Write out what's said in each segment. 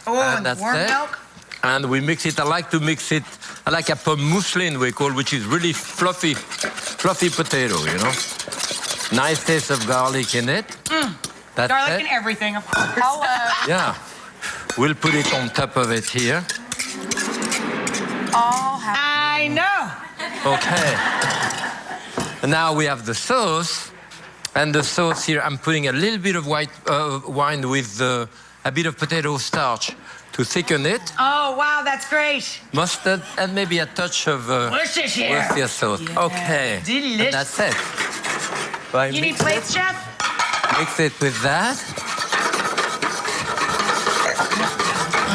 Oh, and that's warm it. milk? And we mix it. I like to mix it. I like a pomme mousseline, we call, which is really fluffy potato, you know. Nice taste of garlic in it. That's Garlic it. and everything, of course. Yeah. We'll put it on top of it here. I know. Okay. And now we have the sauce. And the sauce here, I'm putting a little bit of white wine with a bit of potato starch to thicken it. Oh, wow, that's great. Mustard and maybe a touch of Worcestershire sauce. Yeah. Okay. Delicious. And that's it. So I You need mix plates, Chef? Mix it with that.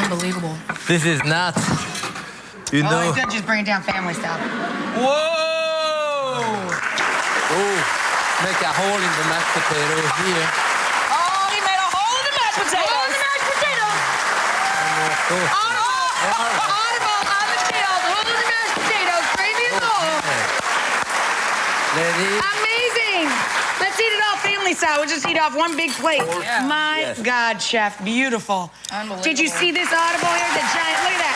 Unbelievable. This is not, you Oh, know. he's gonna just bring it down family style. Whoa! Oh, make a hole in the mashed potato here. Oh, he made a hole in the mashed potatoes. Hole in the mashed potatoes! Audible on the field. Hole in the mashed potatoes. Gravy in the hole. Ready? Amazing! Let's eat it all family style. We'll just eat off one big plate. Yeah. My Yes. God, Chef, beautiful. Unbelievable. Did you see this audible here? The giant, look at that,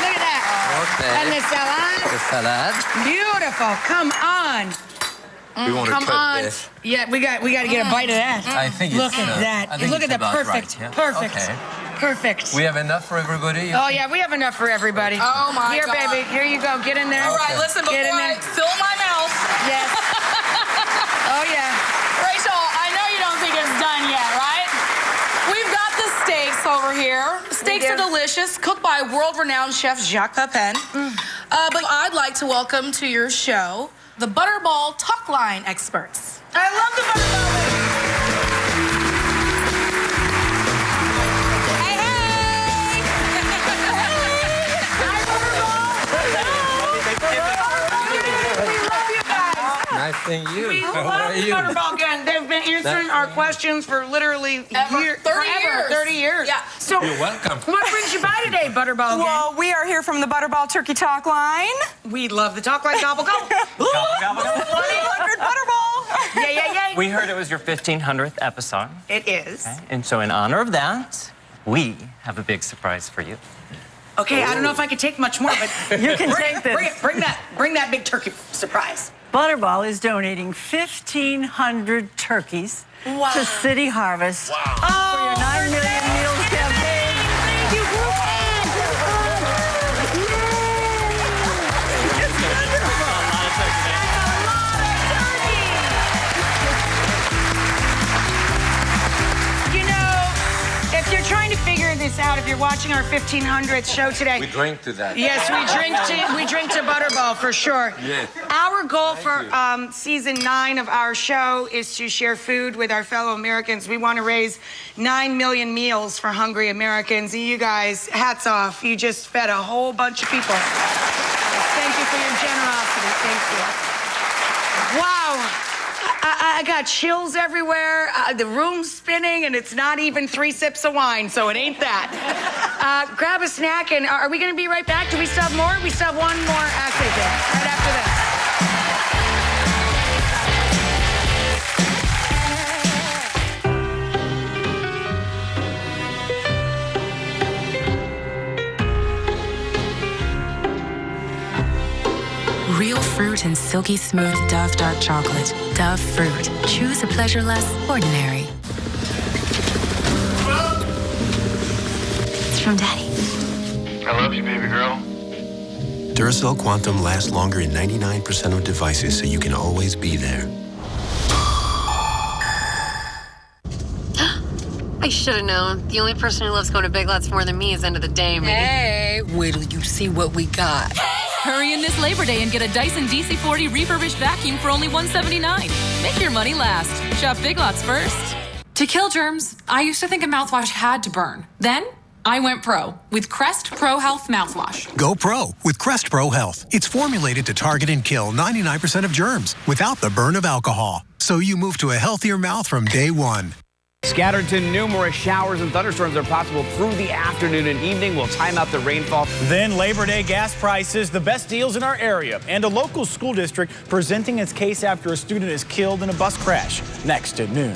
look at that. Okay. And the salad, The salad. beautiful, come on. We want to Come cut on. this. Yeah, we got to get a bite of that. I think Look it's, at that. I think Look at it's that, about perfect, right, yeah? perfect, Okay. perfect. We have enough for everybody? Oh yeah, we have enough for everybody. Oh, my Here, God. baby, here you go. Get in there. All right, listen, before Get in I there. fill my mouth, Yes. Oh yeah. Rachel, I know you don't think it's done yet, right? We've got the steaks over here. Steaks are delicious, cooked by world-renowned chef Jacques Pepin. But I'd like to welcome to your show the Butterball Talk Line experts. I love the butterball. Hey, hey! Hi, butterball. We love you guys. Nice seeing you. We How love are the you? butterball gang. They've been answering our questions for literally Ever. 30 forever. years. 30 years. Yeah. So You're welcome. what brings you by today, butterball gang? Well, we are here from the Butterball Turkey Talk line. We love the talk like gobble gobble. 100 Butterball. Yeah, yeah, yeah. We heard it was your 1500th episode. It is. And so in honor of that, we have a big surprise for you. Okay, I don't know if I can take much more, but You can bring take it, this. bring that big turkey surprise. Butterball is donating 1,500 turkeys to City Harvest for your 9 million meals campaign. Thank you, You know, if you're trying to figure this out, if you're watching our 1500th show today, We drink to that. yes, we drink to Butterball for sure. Yes. Our goal for season 9 of our show is to share food with our fellow Americans. We want to raise 9 million meals for hungry Americans. And you guys, hats off. You just fed a whole bunch of people. Thank you for your generosity. Thank you. Wow. I got chills everywhere. The room's spinning, and it's not even 3 sips of wine, so it ain't that. Grab a snack, and are we going to be right back? Do we still have more? We still have one more activity right after this. Real fruit and silky smooth Dove dark chocolate. Dove fruit. Choose a pleasure less ordinary. It's from Daddy. I love you, baby girl. Duracell Quantum lasts longer in 99% of devices, so you can always be there. I should have known. The only person who loves going to Big Lots more than me is end of the day, man. Hey, wait till you see what we got. Hurry in this Labor Day and get a Dyson DC-40 refurbished vacuum for only $179. Make your money last. Shop Big Lots first. To kill germs, I used to think a mouthwash had to burn. Then I went pro with Crest Pro Health mouthwash. Go pro with Crest Pro Health. It's formulated to target and kill 99% of germs without the burn of alcohol. So you move to a healthier mouth from day one. Scattered to numerous showers and thunderstorms are possible through the afternoon and evening. We'll time out the rainfall. Then Labor Day gas prices, the best deals in our area, and a local school district presenting its case after a student is killed in a bus crash. Next at noon.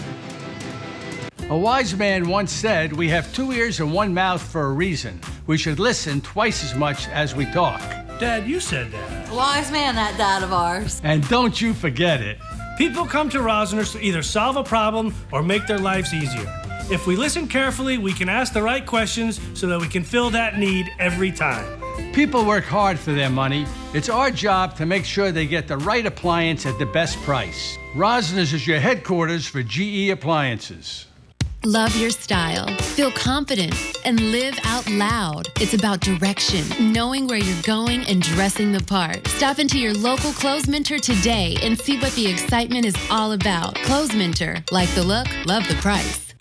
A wise man once said, we have 2 ears and 1 mouth for a reason. We should listen twice as much as we talk. Dad, you said that. Wise man, that dad of ours. And don't you forget it. People come to Rosner's to either solve a problem or make their lives easier. If we listen carefully, we can ask the right questions so that we can fill that need every time. People work hard for their money. It's our job to make sure they get the right appliance at the best price. Rosner's is your headquarters for GE appliances. Love your style, feel confident, and live out loud. It's about direction, knowing where you're going, and dressing the part. Stop into your local Clothes Minter today and see what the excitement is all about. Clothes Minter, like the look, love the price.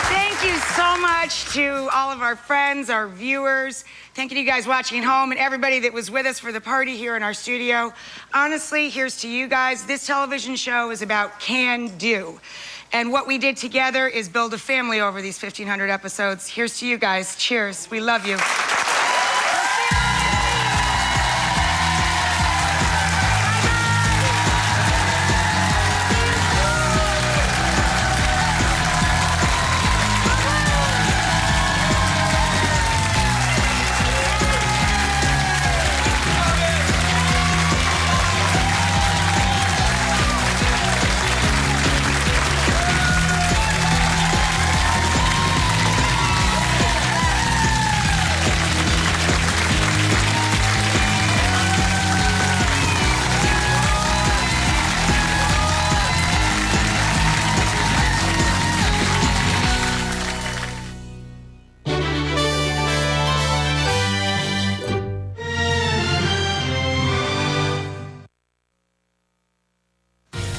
Thank you so much to all of our friends, our viewers. Thank you to you guys watching at home and everybody that was with us for the party here in our studio. Honestly, here's to you guys. This television show is about can do. And what we did together is build a family over these 1,500 episodes. Here's to you guys. Cheers. We love you.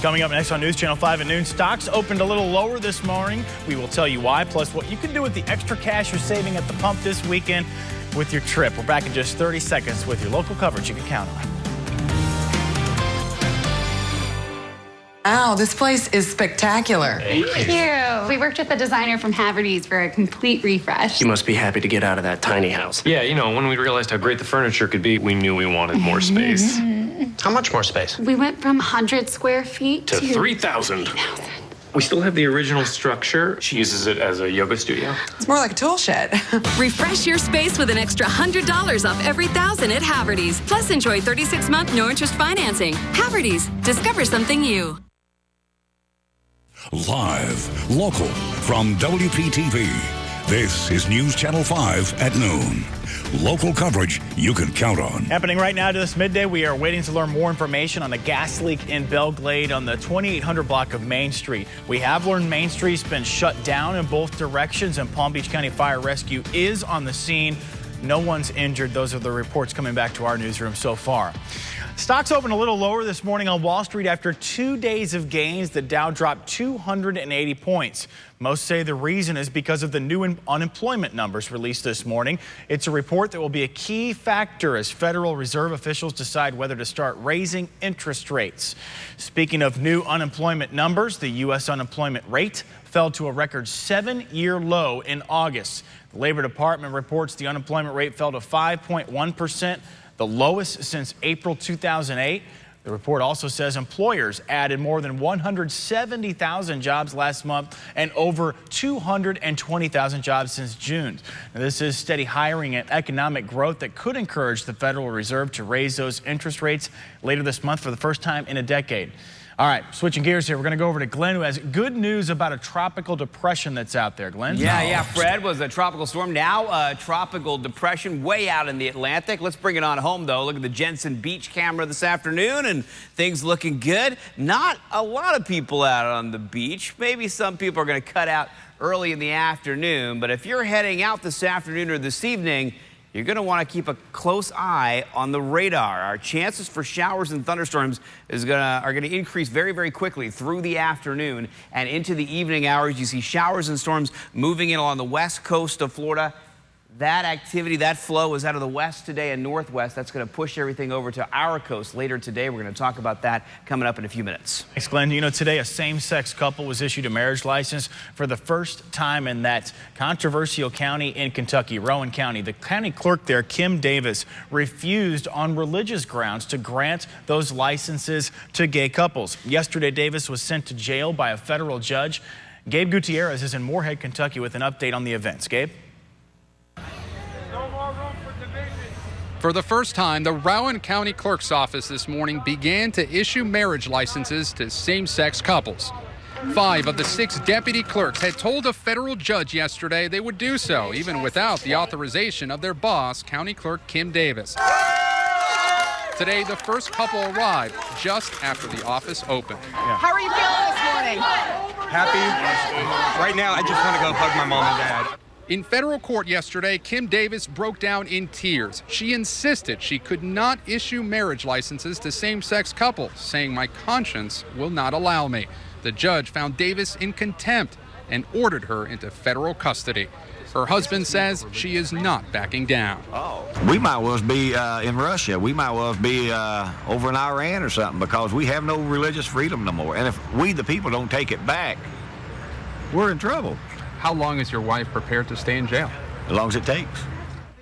Coming up next on News Channel 5 at noon, stocks opened a little lower this morning. We will tell you why, plus what you can do with the extra cash you're saving at the pump this weekend with your trip. We're back in just 30 seconds with your local coverage you can count on. Wow, this place is spectacular. Thank you. We worked with a designer from Haverty's for a complete refresh. You must be happy to get out of that tiny house. Yeah, you know, when we realized how great the furniture could be, we knew we wanted more space. How much more space? We went from 100 square feet To 3,000. We still have the original structure. She uses it as a yoga studio. It's more like a tool shed. Refresh your space with an extra $100 off every 1,000 at Haverty's. Plus, enjoy 36-month no-interest financing. Haverty's. Discover something new. Live, local, from WPTV. This is News Channel 5 at noon. Local coverage you can count on. Happening right now to this midday, we are waiting to learn more information on the gas leak in Belle Glade on the 2800 block of Main Street. We have learned Main Street's been shut down in both directions, and Palm Beach County Fire Rescue is on the scene. No one's injured. Those are the reports coming back to our newsroom so far. Stocks opened a little lower this morning on Wall Street after 2 days of gains. The Dow dropped 280 points. Most say the reason is because of the new unemployment numbers released this morning. It's a report that will be a key factor as Federal Reserve officials decide whether to start raising interest rates. Speaking of new unemployment numbers, the U.S. unemployment rate fell to a record 7-year low in August. The Labor Department reports the unemployment rate fell to 5.1%. the lowest since April 2008. The report also says employers added more than 170,000 jobs last month and over 220,000 jobs since June. Now, this is steady hiring and economic growth that could encourage the Federal Reserve to raise those interest rates later this month for the first time in a decade. All right, switching gears here, we're going to go over to Glenn, who has good news about a tropical depression that's out there. Glenn? Yeah, Fred was a tropical storm, now a tropical depression way out in the Atlantic. Let's bring it on home, though. Look at the Jensen Beach camera this afternoon, and things looking good. Not a lot of people out on the beach. Maybe some people are going to cut out early in the afternoon, but if you're heading out this afternoon or this evening, you're going to want to keep a close eye on the radar. Our chances for showers and thunderstorms are going to increase very, very quickly through the afternoon and into the evening hours. You see showers and storms moving in along the west coast of Florida. That activity, that flow is out of the west today and northwest. That's going to push everything over to our coast later today. We're going to talk about that coming up in a few minutes. Thanks, Glenn. You know, today a same-sex couple was issued a marriage license for the first time in that controversial county in Kentucky, Rowan County. The county clerk there, Kim Davis, refused on religious grounds to grant those licenses to gay couples. Yesterday, Davis was sent to jail by a federal judge. Gabe Gutierrez is in Moorhead, Kentucky with an update on the events. Gabe? For the first time, the Rowan County Clerk's Office this morning began to issue marriage licenses to same-sex couples. 5 of the 6 deputy clerks had told a federal judge yesterday they would do so, even without the authorization of their boss, County Clerk Kim Davis. Today, the first couple arrived just after the office opened. How are you feeling this morning? Happy. Right now, I just want to go hug my mom and dad. In federal court yesterday, Kim Davis broke down in tears. She insisted she could not issue marriage licenses to same-sex couples, saying, "My conscience will not allow me." The judge found Davis in contempt and ordered her into federal custody. Her husband says she is not backing down. We might well be in Russia. We might well be over in Iran or something, because we have no religious freedom no more. And if we, the people, don't take it back, we're in trouble. How long is your wife prepared to stay in jail? As long as it takes.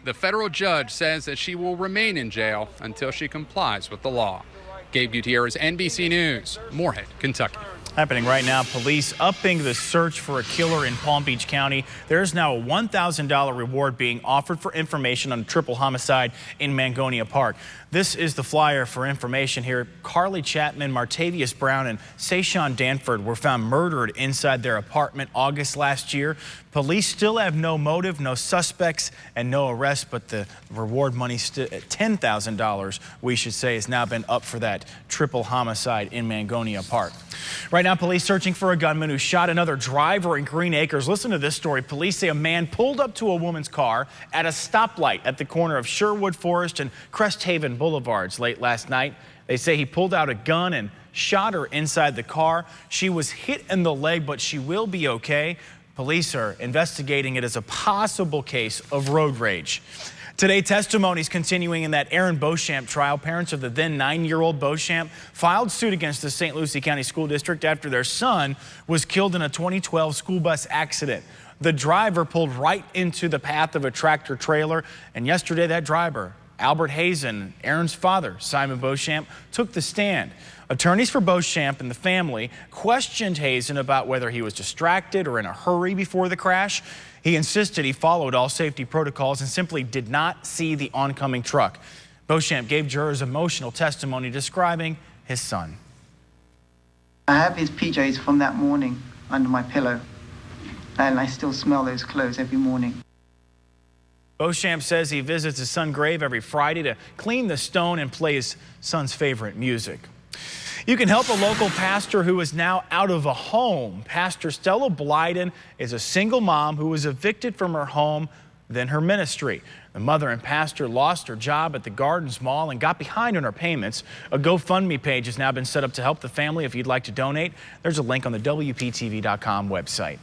The federal judge says that she will remain in jail until she complies with the law. Gabe Gutierrez, NBC News, Moorhead, Kentucky. Happening right now, police upping the search for a killer in Palm Beach County. There's now a $1,000 reward being offered for information on a triple homicide in Mangonia Park. This is the flyer for information here. Carly Chapman, Martavius Brown, and Sayshawn Danford were found murdered inside their apartment August last year. Police still have no motive, no suspects, and no arrest, but the reward money, $10,000, we should say, has now been up for that triple homicide in Mangonia Park. Right now, police searching for a gunman who shot another driver in Green Acres. Listen to this story. Police say a man pulled up to a woman's car at a stoplight at the corner of Sherwood Forest and Cresthaven Boulevards late last night. They say he pulled out a gun and shot her inside the car. She was hit in the leg, but she will be okay. Police are investigating it as a possible case of road rage. Today, testimonies continuing in that Aaron Beauchamp trial. Parents of the then 9-year-old Beauchamp filed suit against the St. Lucie County School District after their son was killed in a 2012 school bus accident. The driver pulled right into the path of a tractor trailer, and yesterday that driver, Albert Hazen, Aaron's father, Simon Beauchamp, took the stand. Attorneys for Beauchamp and the family questioned Hazen about whether he was distracted or in a hurry before the crash. He insisted he followed all safety protocols and simply did not see the oncoming truck. Beauchamp gave jurors emotional testimony describing his son. I have his PJs from that morning under my pillow, and I still smell those clothes every morning. Beauchamp says he visits his son's grave every Friday to clean the stone and play his son's favorite music. You can help a local pastor who is now out of a home. Pastor Stella Blyden is a single mom who was evicted from her home, then her ministry. The mother and pastor lost her job at the Gardens Mall and got behind on her payments. A GoFundMe page has now been set up to help the family. If you'd like to donate, there's a link on the WPTV.com website.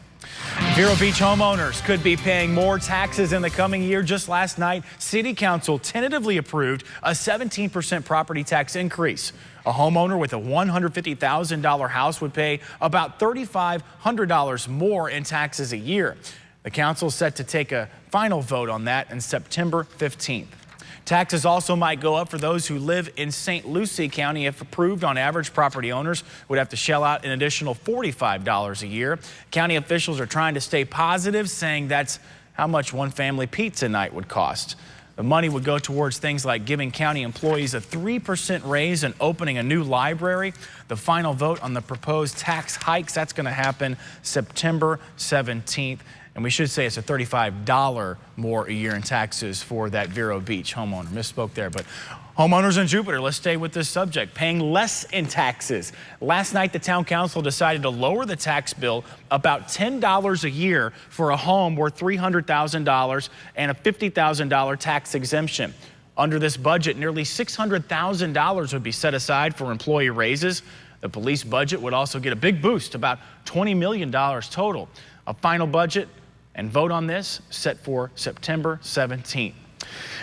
Vero Beach homeowners could be paying more taxes in the coming year. Just last night, City Council tentatively approved a 17% property tax increase. A homeowner with a $150,000 house would pay about $3,500 more in taxes a year. The council is set to take a final vote on that on September 15th. Taxes also might go up for those who live in St. Lucie County. If approved, on average, property owners would have to shell out an additional $45 a year. County officials are trying to stay positive, saying that's how much one family pizza night would cost. The money would go towards things like giving county employees a 3% raise and opening a new library. The final vote on the proposed tax hikes, that's going to happen September 17th. And we should say it's a $35 more a year in taxes for that Vero Beach homeowner. Misspoke there, but homeowners in Jupiter, let's stay with this subject, paying less in taxes. Last night, the town council decided to lower the tax bill about $10 a year for a home worth $300,000 and a $50,000 tax exemption. Under this budget, nearly $600,000 would be set aside for employee raises. The police budget would also get a big boost, about $20 million total. A final budget And vote on this set for September 17th.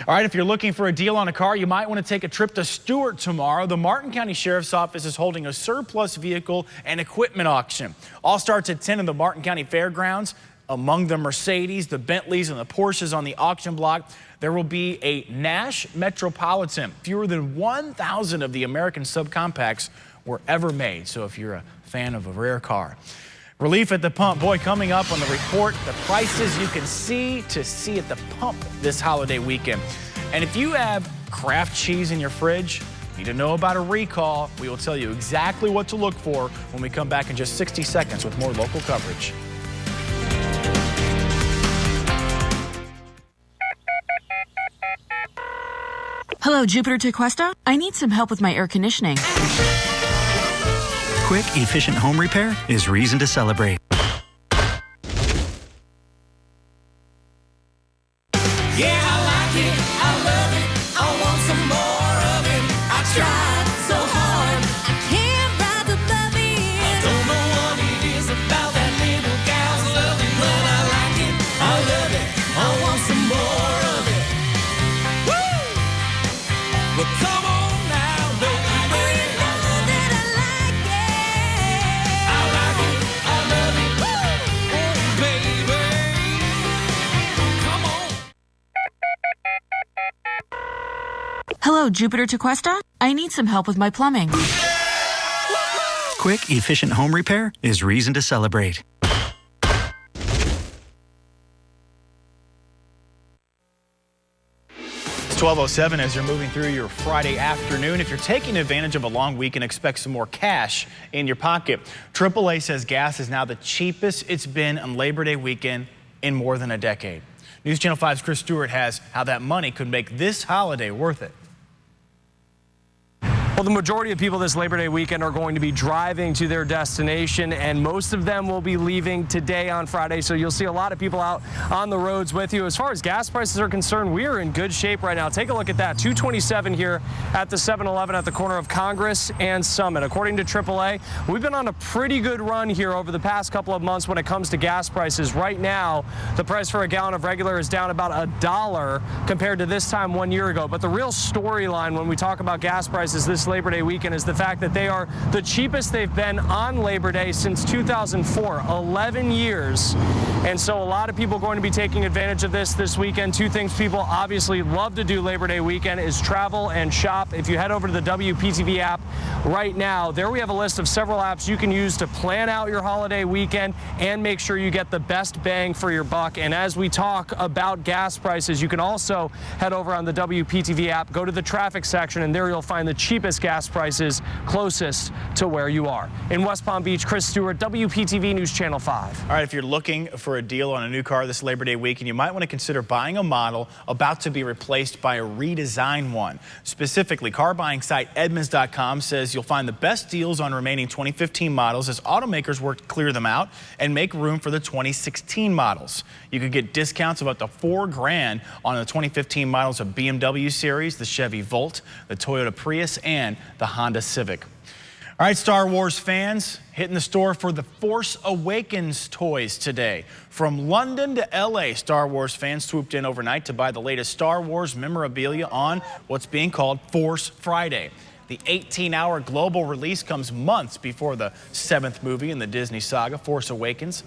All right, if you're looking for a deal on a car, you might want to take a trip to Stuart tomorrow. The Martin County Sheriff's Office is holding a surplus vehicle and equipment auction. All starts at 10 in the Martin County Fairgrounds. Among the Mercedes, the Bentleys, and the Porsches on the auction block, there will be a Nash Metropolitan. Fewer than 1,000 of the American subcompacts were ever made. So if you're a fan of a rare car. Relief at the pump. Boy, coming up on the report, the prices you can see at the pump this holiday weekend. And if you have Kraft cheese in your fridge, need to know about a recall. We will tell you exactly what to look for when we come back in just 60 seconds with more local coverage. Hello, Jupiter to Cuesta. I need some help with my air conditioning. Quick, efficient home repair is reason to celebrate. Yeah, I like it, I love it, I want some more of it. I tried so hard, I can't rise above it. I don't know what it is about that little gal's loving, but I like it, I love it, I want some more of it. Woo! Well, come on now, baby. Hello, Jupiter to Cuesta. I need some help with my plumbing. Quick, efficient home repair is reason to celebrate. It's 12:07 as you're moving through your Friday afternoon. If you're taking advantage of a long weekend, expect some more cash in your pocket. AAA says gas is now the cheapest it's been on Labor Day weekend in more than a decade. News Channel 5's Chris Stewart has how that money could make this holiday worth it. Well, the majority of people this Labor Day weekend are going to be driving to their destination, and most of them will be leaving today on Friday. So you'll see a lot of people out on the roads with you. As far as gas prices are concerned, we are in good shape right now. Take a look at that. $2.27 here at the 7-Eleven at the corner of Congress and Summit. According to AAA, we've been on a pretty good run here over the past couple of months when it comes to gas prices. Right now, the price for a gallon of regular is down about $1 compared to this time 1 year ago. But the real storyline when we talk about gas prices this Labor Day weekend is the fact that they are the cheapest they've been on Labor Day since 2004, 11 years. And so a lot of people going to be taking advantage of this weekend. Two things people obviously love to do Labor Day weekend is travel and shop. If you head over to the WPTV app right now, there we have a list of several apps you can use to plan out your holiday weekend and make sure you get the best bang for your buck. And as we talk about gas prices, you can also head over on the WPTV app, go to the traffic section, and there you'll find the cheapest gas prices closest to where you are. In West Palm Beach, Chris Stewart, WPTV News Channel 5. All right, if you're looking for a deal on a new car this Labor Day weekend, you might want to consider buying a model about to be replaced by a redesigned one. Specifically, car buying site Edmunds.com says you'll find the best deals on remaining 2015 models as automakers work to clear them out and make room for the 2016 models. You could get discounts of up to $4,000 on the 2015 models of BMW series, the Chevy Volt, the Toyota Prius, and the Honda Civic. All right, Star Wars fans, hitting the store for the Force Awakens toys today. From London to LA, Star Wars fans swooped in overnight to buy the latest Star Wars memorabilia on what's being called Force Friday. The 18-hour global release comes months before the 7th movie in the Disney saga, Force Awakens.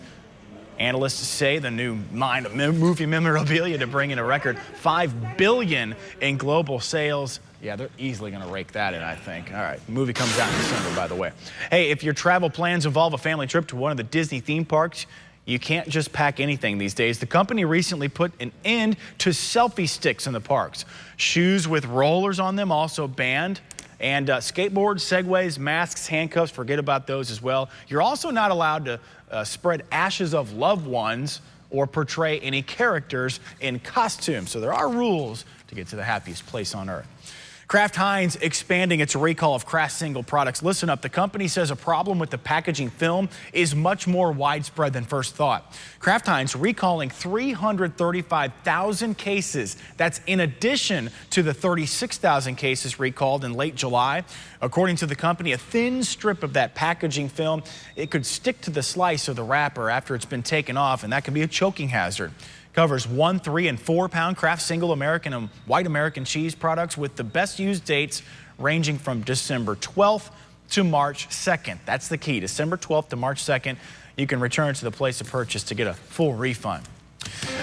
Analysts say the new line of movie memorabilia to bring in a record $5 billion in global sales. Yeah, they're easily going to rake that in, I think. All right, the movie comes out in December, by the way. Hey, if your travel plans involve a family trip to one of the Disney theme parks, you can't just pack anything these days. The company recently put an end to selfie sticks in the parks. Shoes with rollers on them also banned. And skateboards, segways, masks, handcuffs, forget about those as well. You're also not allowed to spread ashes of loved ones or portray any characters in costume. So there are rules to get to the happiest place on earth. Kraft Heinz expanding its recall of Kraft single products. Listen up, the company says a problem with the packaging film is much more widespread than first thought. Kraft Heinz recalling 335,000 cases. That's in addition to the 36,000 cases recalled in late July. According to the company, a thin strip of that packaging film, it could stick to the slice of the wrapper after it's been taken off, and that can be a choking hazard. Covers 1, 3, and 4 pound Kraft single American and white American cheese products with the best used dates ranging from December 12th to March 2nd. That's the key, December 12th to March 2nd. You can return to the place of purchase to get a full refund.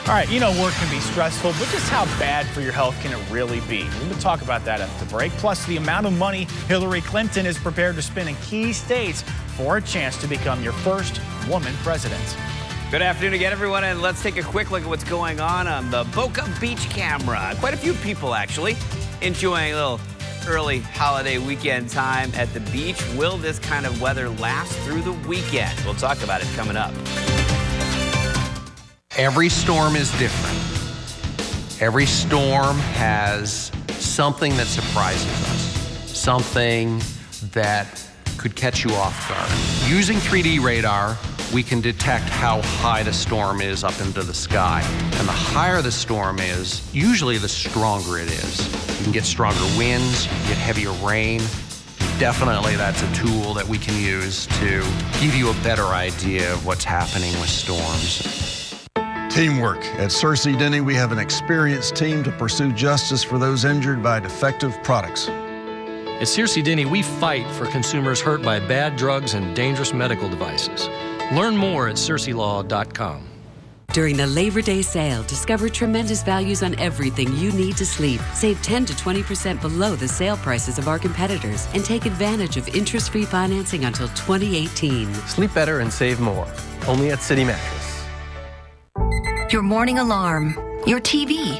All right, you know work can be stressful, but just how bad for your health can it really be? We're going to talk about that after the break. Plus, the amount of money Hillary Clinton is prepared to spend in key states for a chance to become your first woman president. Good afternoon again, everyone, and let's take a quick look at what's going on the Boca Beach camera. Quite a few people, actually, enjoying a little early holiday weekend time at the beach. Will this kind of weather last through the weekend? We'll talk about it coming up. Every storm is different. Every storm has something that surprises us, something that could catch you off guard. Using 3D radar, we can detect how high the storm is up into the sky. And the higher the storm is, usually the stronger it is. You can get stronger winds, you get heavier rain. Definitely that's a tool that we can use to give you a better idea of what's happening with storms. Teamwork. At Cersei Denny, we have an experienced team to pursue justice for those injured by defective products. At Cersei Denny, we fight for consumers hurt by bad drugs and dangerous medical devices. Learn more at CerseiLaw.com. During the Labor Day sale, discover tremendous values on everything you need to sleep. Save 10 to 20% below the sale prices of our competitors and take advantage of interest-free financing until 2018. Sleep better and save more. Only at City Mattress. Your morning alarm, your TV,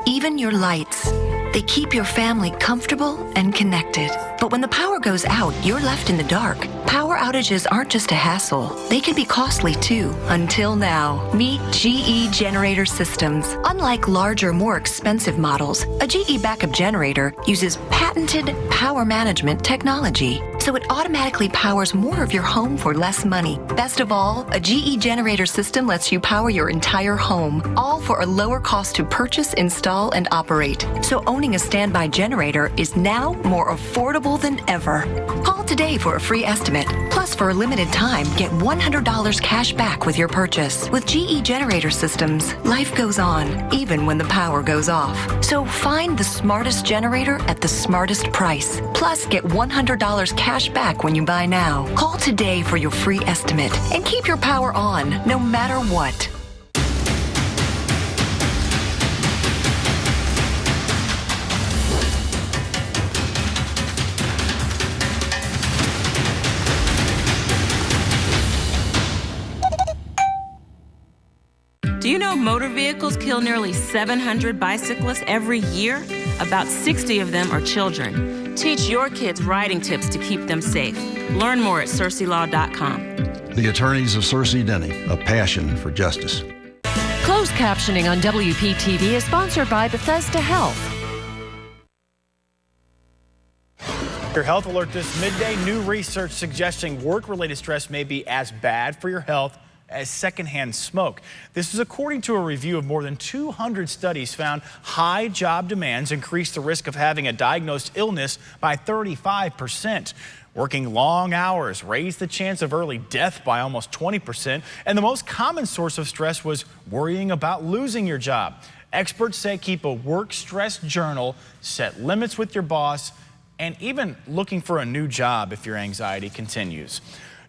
even your lights. They keep your family comfortable and connected. But when the power goes out, you're left in the dark. Power outages aren't just a hassle. They can be costly too. Until now. Meet GE Generator Systems. Unlike larger, more expensive models, a GE backup generator uses patented power management technology. So it automatically powers more of your home for less money. Best of all, a GE Generator System lets you power your entire home, all for a lower cost to purchase, install, and operate. So owning a standby generator is now more affordable than ever. Call today for a free estimate. Plus, for a limited time, get $100 cash back with your purchase. With GE Generator Systems, life goes on, even when the power goes off. So find the smartest generator at the smartest price. Plus, get $100 cash back when you buy now. Call today for your free estimate and keep your power on, no matter what. Do you know motor vehicles kill nearly 700 bicyclists every year? About 60 of them are children. Teach your kids riding tips to keep them safe. Learn more at CerseiLaw.com. The attorneys of Cersei Denny, a passion for justice. Closed captioning on WPTV is sponsored by Bethesda Health. Your health alert this midday. New research suggesting work-related stress may be as bad for your health as secondhand smoke. This is according to a review of more than 200 studies found high job demands increase the risk of having a diagnosed illness by 35%. Working long hours raised the chance of early death by almost 20%. And the most common source of stress was worrying about losing your job. Experts say keep a work stress journal, set limits with your boss, and even looking for a new job if your anxiety continues.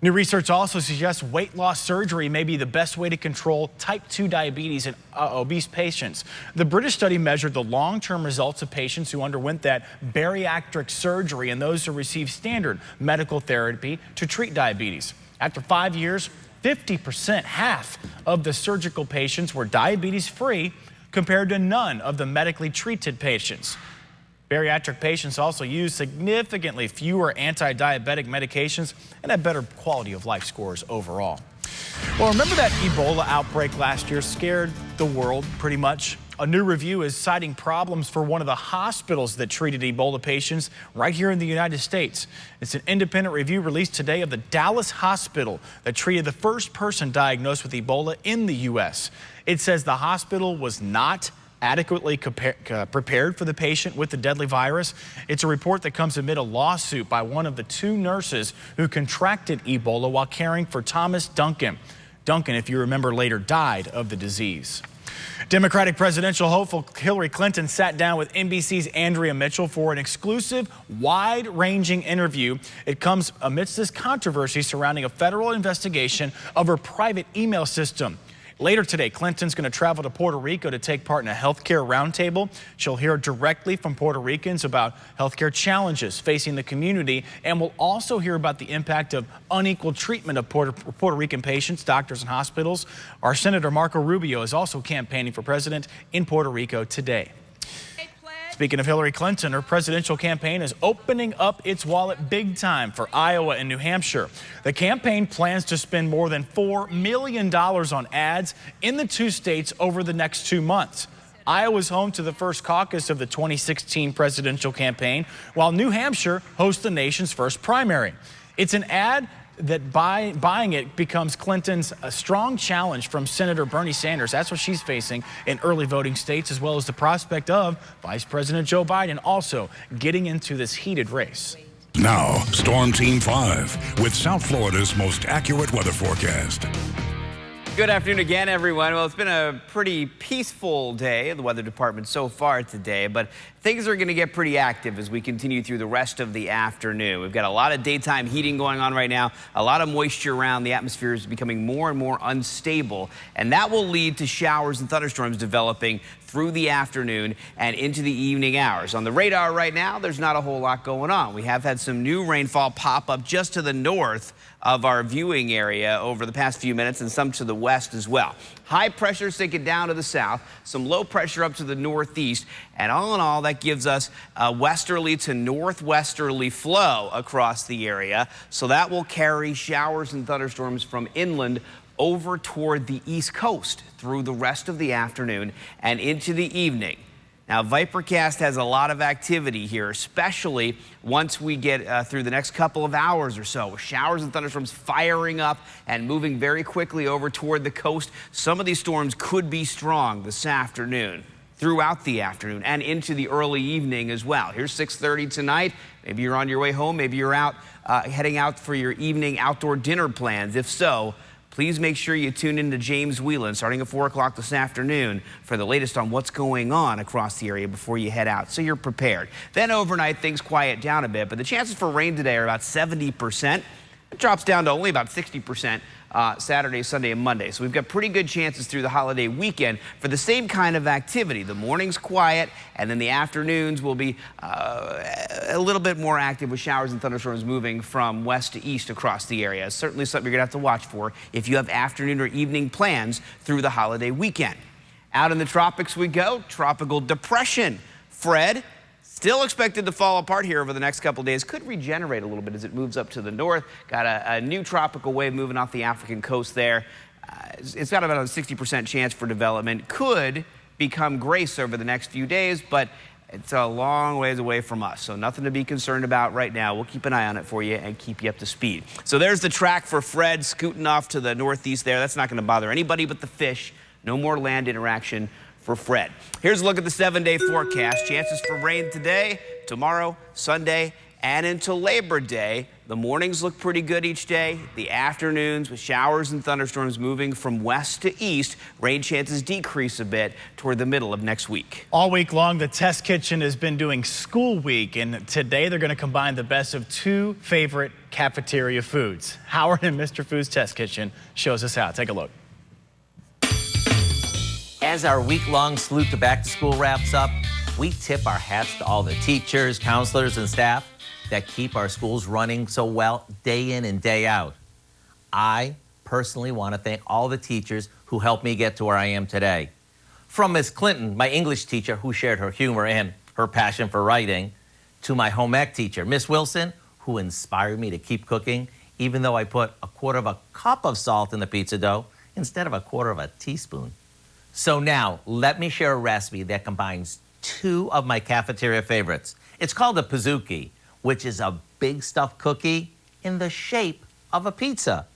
New research also suggests weight loss surgery may be the best way to control type 2 diabetes in obese patients. The British study measured the long-term results of patients who underwent that bariatric surgery and those who received standard medical therapy to treat diabetes. After 5 years, 50%, half of the surgical patients were diabetes-free compared to none of the medically treated patients. Bariatric patients also use significantly fewer anti-diabetic medications and have better quality of life scores overall. Well, remember that Ebola outbreak last year scared the world pretty much? A new review is citing problems for one of the hospitals that treated Ebola patients right here in the United States. It's an independent review released today of the Dallas hospital that treated the first person diagnosed with Ebola in the U.S. It says the hospital was not adequately prepared for the patient with the deadly virus. It's a report that comes amid a lawsuit by one of the 2 nurses who contracted Ebola while caring for Thomas Duncan. Duncan, if you remember, later died of the disease. Democratic presidential hopeful Hillary Clinton sat down with NBC's Andrea Mitchell for an exclusive, wide-ranging interview. It comes amidst this controversy surrounding a federal investigation of her private email system. Later today, Clinton's going to travel to Puerto Rico to take part in a healthcare roundtable. She'll hear directly from Puerto Ricans about healthcare challenges facing the community, and we'll also hear about the impact of unequal treatment of Puerto Rican patients, doctors, and hospitals. Our Senator Marco Rubio is also campaigning for president in Puerto Rico today. Speaking of Hillary Clinton, her presidential campaign is opening up its wallet big time for Iowa and New Hampshire. The campaign plans to spend more than $4 million on ads in the 2 states over the next 2 months. Iowa is home to the first caucus of the 2016 presidential campaign, while New Hampshire hosts the nation's first primary. It's an ad that buying it becomes Clinton's a strong challenge from Senator Bernie Sanders. That's what she's facing in early voting states, as well as the prospect of Vice President Joe Biden also getting into this heated race. Now, Storm Team 5 with South Florida's most accurate weather forecast. Good afternoon again, everyone. Well, it's been a pretty peaceful day in the weather department so far today, but things are going to get pretty active as we continue through the rest of the afternoon. We've got a lot of daytime heating going on right now, a lot of moisture around. The atmosphere is becoming more and more unstable, and that will lead to showers and thunderstorms developing through the afternoon and into the evening hours. On the radar right now, there's not a whole lot going on. We have had some new rainfall pop up just to the north of our viewing area over the past few minutes, and some to the west as well. High pressure sinking down to the south, some low pressure up to the northeast, and all in all, that gives us a westerly to northwesterly flow across the area. So that will carry showers and thunderstorms from inland over toward the east coast through the rest of the afternoon and into the evening. Now, ViperCast has a lot of activity here, especially once we get through the next couple of hours or so, with showers and thunderstorms firing up and moving very quickly over toward the coast. Some of these storms could be strong this afternoon, throughout the afternoon, and into the early evening as well. Here's 6:30 tonight. Maybe you're on your way home. Maybe you're out heading out for your evening outdoor dinner plans. If so, please make sure you tune in to James Whelan starting at 4 o'clock this afternoon for the latest on what's going on across the area before you head out, so you're prepared. Then overnight, things quiet down a bit, but the chances for rain today are about 70%. It drops down to only about 60% Saturday, Sunday, and Monday. So we've got pretty good chances through the holiday weekend for the same kind of activity. The morning's quiet, and then the afternoons will be a little bit more active with showers and thunderstorms moving from west to east across the area. It's certainly something you're going to have to watch for if you have afternoon or evening plans through the holiday weekend. Out in the tropics we go. Tropical depression Fred, still expected to fall apart here over the next couple of days. Could regenerate a little bit as it moves up to the north. Got a new tropical wave moving off the African coast there. It's got about a 60% chance for development. Could become Grace over the next few days, but it's a long ways away from us, so nothing to be concerned about right now. We'll keep an eye on it for you and keep you up to speed. So there's the track for Fred scooting off to the northeast there. That's not going to bother anybody but the fish. No more land interaction for Fred. Here's a look at the 7-day forecast. Chances for rain today, tomorrow, Sunday, and until Labor Day. The mornings look pretty good each day. The afternoons with showers and thunderstorms moving from west to east. Rain chances decrease a bit toward the middle of next week. All week long, the Test Kitchen has been doing School Week, and today they're going to combine the best of two favorite cafeteria foods. Howard and Mr. Food's Test Kitchen shows us how. Take a look. As our week-long salute to back to school wraps up, we tip our hats to all the teachers, counselors, and staff that keep our schools running so well day in and day out. I personally want to thank all the teachers who helped me get to where I am today. From Miss Clinton, my English teacher, who shared her humor and her passion for writing, to my home ec teacher, Miss Wilson, who inspired me to keep cooking, even though I put 1/4 cup of salt in the pizza dough instead of 1/4 teaspoon. So now, let me share a recipe that combines two of my cafeteria favorites. It's called a Pizookie, which is a big stuffed cookie in the shape of a pizza.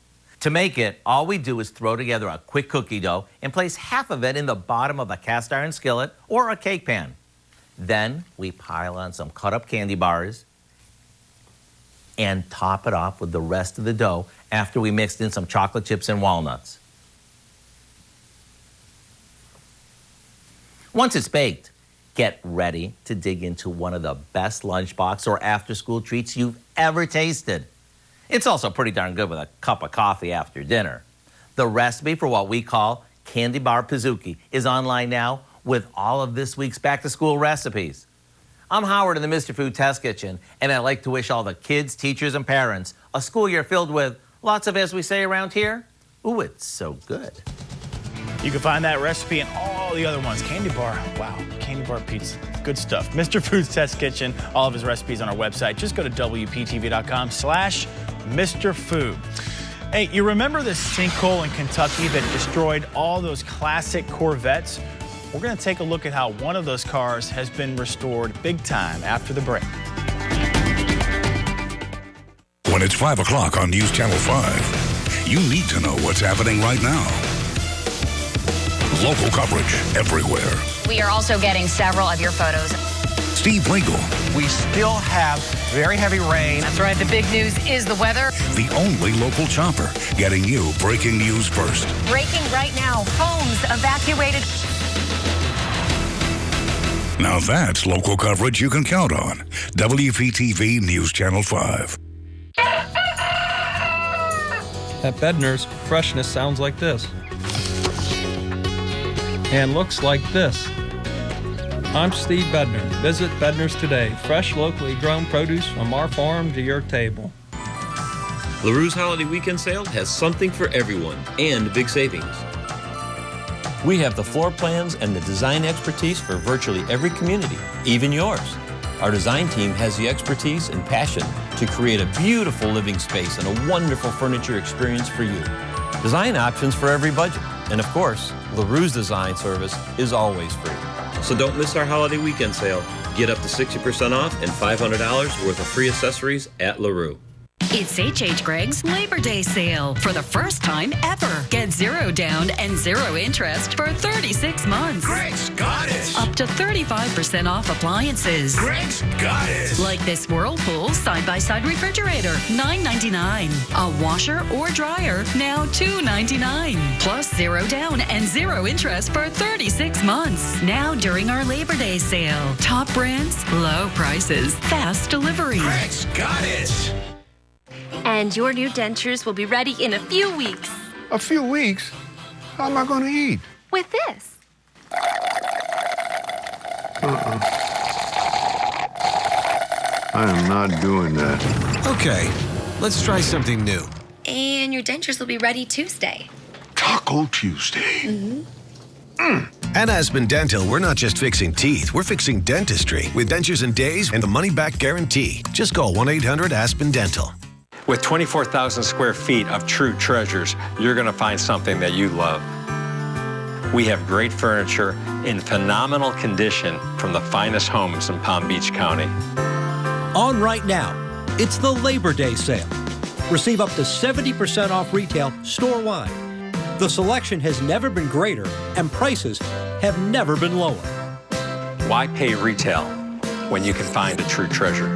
To make it, all we do is throw together a quick cookie dough and place half of it in the bottom of a cast iron skillet or a cake pan. Then we pile on some cut up candy bars and top it off with the rest of the dough after we mixed in some chocolate chips and walnuts. Once it's baked, get ready to dig into one of the best lunchbox or after-school treats you've ever tasted. It's also pretty darn good with a cup of coffee after dinner. The recipe for what we call Candy Bar Pizookie is online now with all of this week's back-to-school recipes. I'm Howard in the Mr. Food Test Kitchen, and I'd like to wish all the kids, teachers, and parents a school year filled with lots of, as we say around here, ooh, it's so good. You can find that recipe and all the other ones. Candy bar, wow, candy bar pizza, good stuff. Mr. Food's Test Kitchen, all of his recipes on our website. Just go to WPTV.com/Mr. Food. Hey, you remember the sinkhole in Kentucky that destroyed all those classic Corvettes? We're going to take a look at how one of those cars has been restored big time after the break. When it's 5 o'clock on News Channel 5, you need to know what's happening right now. Local coverage everywhere. We are also getting several of your photos. Steve Lingle. We still have very heavy rain. That's right. The big news is the weather. The only local chopper getting you breaking news first. Breaking right now. Homes evacuated. Now that's local coverage you can count on. WPTV News Channel 5. At Bednar's, freshness sounds like this. And looks like this. I'm Steve Bednar. Visit Bednar's today. Fresh, locally grown produce from our farm to your table. LaRue's Holiday Weekend Sale has something for everyone and big savings. We have the floor plans and the design expertise for virtually every community, even yours. Our design team has the expertise and passion to create a beautiful living space and a wonderful furniture experience for you. Design options for every budget. And of course, LaRue's design service is always free. So don't miss our holiday weekend sale. Get up to 60% off and $500 worth of free accessories at LaRue. It's H.H. Greg's Labor Day sale. For the first time ever, get 0 down and 0 interest for 36 months. Greg's got it. Up to 35% off appliances. Greg's got it. Like this Whirlpool side-by-side refrigerator, $9.99. A washer or dryer, now $2.99. Plus 0 down and 0 interest for 36 months. Now during our Labor Day sale. Top brands, low prices, fast delivery. Greg's got it. And your new dentures will be ready in a few weeks. A few weeks? How am I going to eat? With this. I am not doing that. Okay, let's try something new. And your dentures will be ready Tuesday. Taco Tuesday. At Aspen Dental, we're not just fixing teeth, we're fixing dentistry with dentures in days and the money-back guarantee. Just call 1-800-ASPEN-DENTAL. With 24,000 square feet of true treasures, you're going to find something that you love. We have great furniture in phenomenal condition from the finest homes in Palm Beach County. On right now, it's the Labor Day sale. Receive up to 70% off retail store-wide. The selection has never been greater, and prices have never been lower. Why pay retail when you can find a true treasure?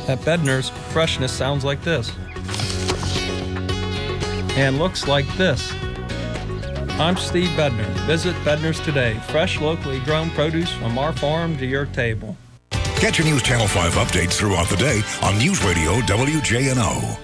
At Bednar's, freshness sounds like this. And looks like this. I'm Steve Bednar. Visit Bednar's today. Fresh, locally grown produce from our farm to your table. Catch your News Channel 5 updates throughout the day on News Radio WJNO.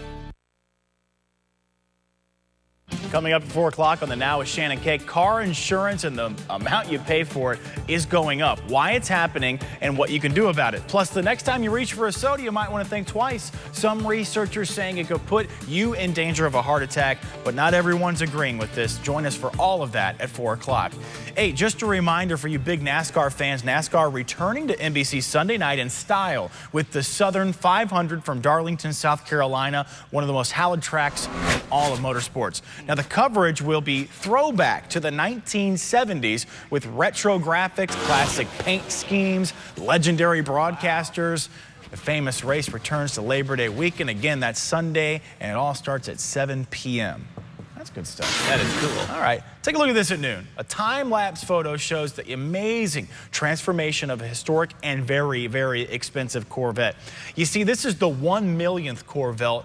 Coming up at 4 o'clock on the Now with Shannon Kay, car insurance and the amount you pay for it is going up. Why it's happening and what you can do about it. Plus, the next time you reach for a soda, you might want to think twice. Some researchers saying it could put you in danger of a heart attack, but not everyone's agreeing with this. Join us for all of that at 4 o'clock. Hey, just a reminder for you big NASCAR fans, NASCAR returning to NBC Sunday night in style with the Southern 500 from Darlington, South Carolina, one of the most hallowed tracks in all of motorsports. Now, the coverage will be throwback to the 1970s with retro graphics, classic paint schemes, legendary broadcasters. The famous race returns to Labor Day weekend. Again, that's Sunday, and it all starts at 7 p.m. That's good stuff. That is cool. All right, take a look at this at noon. A time-lapse photo shows the amazing transformation of a historic and very, very expensive Corvette. You see, this is the 1 millionth Corvette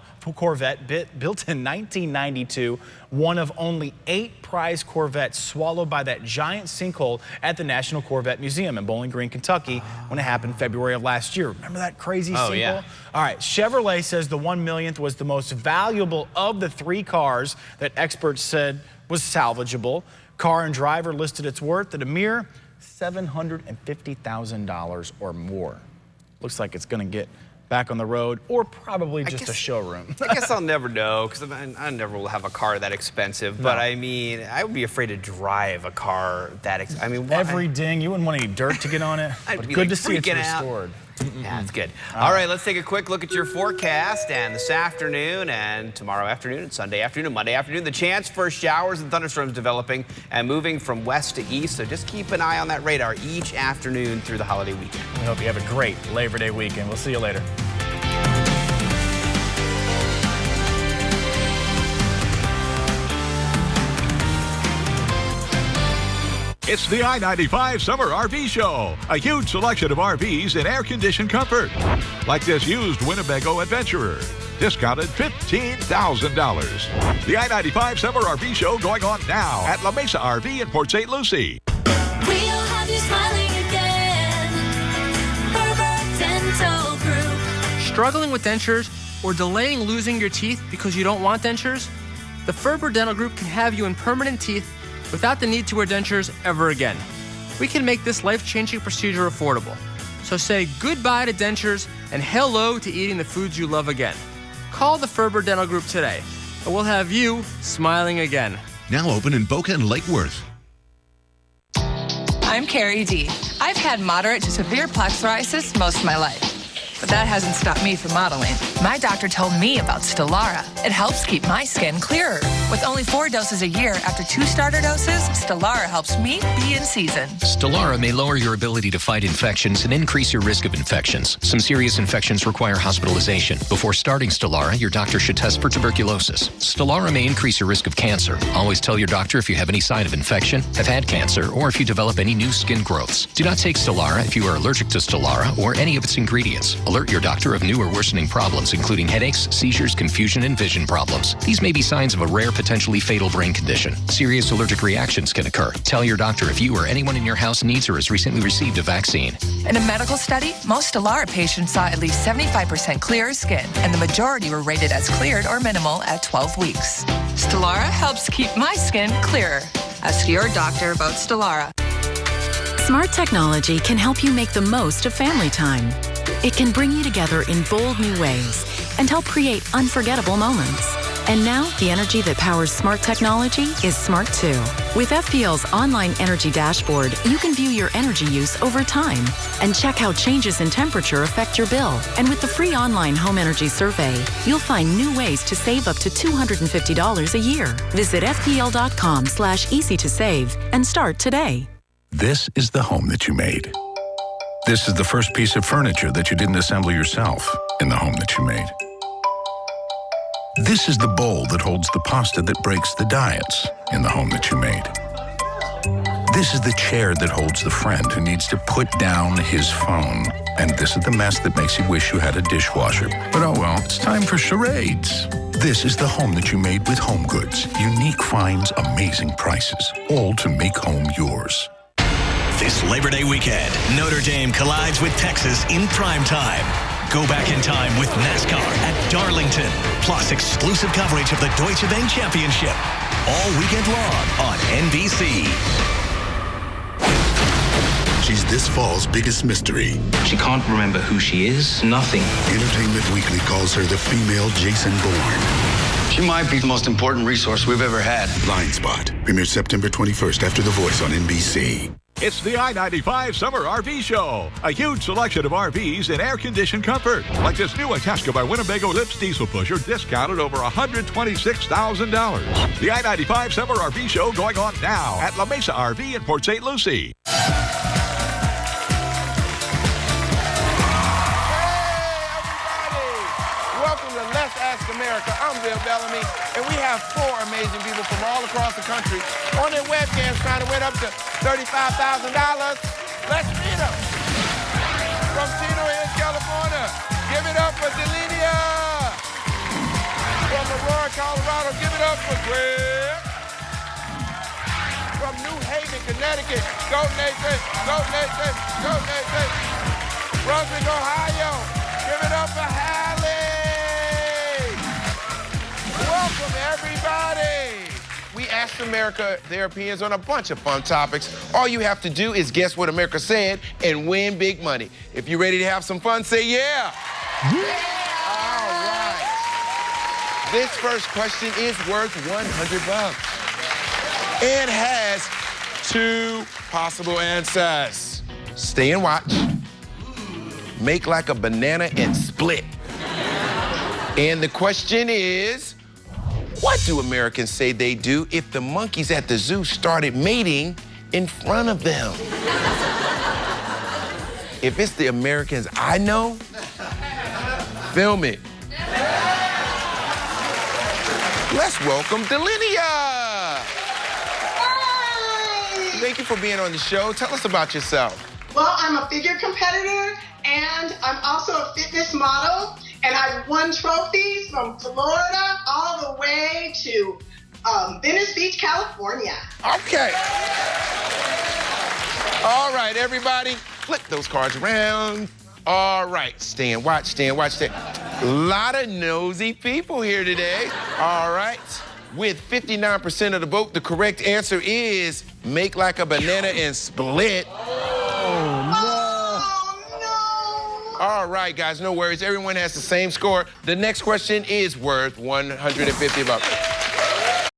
built in 1992, one of only 8 prize Corvettes swallowed by that giant sinkhole at the National Corvette Museum in Bowling Green, Kentucky, when it happened February of last year. Remember that crazy sinkhole? Yeah. All right, Chevrolet says the 1 millionth was the most valuable of the 3 cars that experts said was salvageable. Car and Driver listed its worth at a mere $750,000 or more. Looks like it's going to get back on the road, or probably just a showroom. I guess I'll never know, because I never will have a car that expensive. But I mean, I would be afraid to drive a car that expensive. I mean, every ding, you wouldn't want any dirt to get on it. But good to see it's restored. Yeah, it's good. All right, let's take a quick look at your forecast. And this afternoon and tomorrow afternoon and Sunday afternoon, Monday afternoon, the chance for showers and thunderstorms developing and moving from west to east. So just keep an eye on that radar each afternoon through the holiday weekend. We hope you have a great Labor Day weekend. We'll see you later. It's the I-95 Summer RV Show. A huge selection of RVs in air-conditioned comfort. Like this used Winnebago Adventurer. Discounted $15,000. The I-95 Summer RV Show going on now at La Mesa RV in Port St. Lucie. We'll have you smiling again. Herbert Dental Group. Struggling with dentures or delaying losing your teeth because you don't want dentures? The Ferber Dental Group can have you in permanent teeth without the need to wear dentures ever again. We can make this life-changing procedure affordable. So say goodbye to dentures and hello to eating the foods you love again. Call the Ferber Dental Group today, and we'll have you smiling again. Now open in Boca and Lake Worth. I'm Carrie D. I've had moderate to severe plaque psoriasis most of my life, but that hasn't stopped me from modeling. My doctor told me about Stellara. It helps keep my skin clearer. With only 4 doses a year after 2 starter doses, Stellara helps me be in season. Stellara may lower your ability to fight infections and increase your risk of infections. Some serious infections require hospitalization. Before starting Stellara, your doctor should test for tuberculosis. Stellara may increase your risk of cancer. Always tell your doctor if you have any sign of infection, have had cancer, or if you develop any new skin growths. Do not take Stellara if you are allergic to Stellara or any of its ingredients. Alert your doctor of new or worsening problems, including headaches, seizures, confusion, and vision problems. These may be signs of a rare, potentially fatal brain condition. Serious allergic reactions can occur. Tell your doctor if you or anyone in your house needs or has recently received a vaccine. In a medical study, most Stellara patients saw at least 75% clearer skin, and the majority were rated as cleared or minimal at 12 weeks. Stellara helps keep my skin clearer. Ask your doctor about Stellara. Smart technology can help you make the most of family time. It can bring you together in bold new ways and help create unforgettable moments. And now, the energy that powers smart technology is smart too. With FPL's online energy dashboard, you can view your energy use over time and check how changes in temperature affect your bill. And with the free online home energy survey, you'll find new ways to save up to $250 a year. Visit fpl.com/easy to save and start today. This is the home that you made. This is the first piece of furniture that you didn't assemble yourself in the home that you made. This is the bowl that holds the pasta that breaks the diets in the home that you made. This is the chair that holds the friend who needs to put down his phone. And this is the mess that makes you wish you had a dishwasher. But oh well, it's time for charades. This is the home that you made with Home Goods. Unique finds, amazing prices, all to make home yours. This Labor Day weekend, Notre Dame collides with Texas in prime time. Go back in time with NASCAR at Darlington, plus exclusive coverage of the Deutsche Bank Championship. all weekend long on NBC. She's this fall's biggest mystery. She can't remember who she is, nothing. Entertainment Weekly calls her the female Jason Bourne. She might be the most important resource we've ever had. Blind Spot premieres September 21st after The Voice on NBC. It's the I-95 Summer RV Show. A huge selection of RVs in air-conditioned comfort. Like this new Itasca by Winnebago Lips diesel pusher, discounted over $126,000. The I-95 Summer RV Show going on now at La Mesa RV in Port St. Lucie. Welcome to Let's Ask America. I'm Bill Bellamy, and we have 4 amazing people from all across the country on their webcams trying to win up to $35,000. Let's meet them. From Chino Hills, California, give it up for Delinia. From Aurora, Colorado, give it up for Greg. From New Haven, Connecticut, go Nathan, go Nathan, go Nathan. Brunswick, Ohio, give it up for Hallie. Welcome, everybody. We asked America their opinions on a bunch of fun topics. All you have to do is guess what America said and win big money. If you're ready to have some fun, say yeah. Yeah. All right. This first question is worth $100 and has 2 possible answers. Stay and watch. Make like a banana and split. And the question is, what do Americans say they do if the monkeys at the zoo started mating in front of them? If it's the Americans I know, film it. Let's welcome Delinia. Hi. Thank you for being on the show. Tell us about yourself. Well, I'm a figure competitor, and I'm also a fitness model. And I've won trophies from Florida all the way to Venice Beach, California. Okay. All right, everybody, flip those cards around. All right, stay and watch, stay and watch. Stay. A lot of nosy people here today. All right. With 59% of the vote, the correct answer is make like a banana and split. All right, guys, no worries. Everyone has the same score. The next question is worth $150.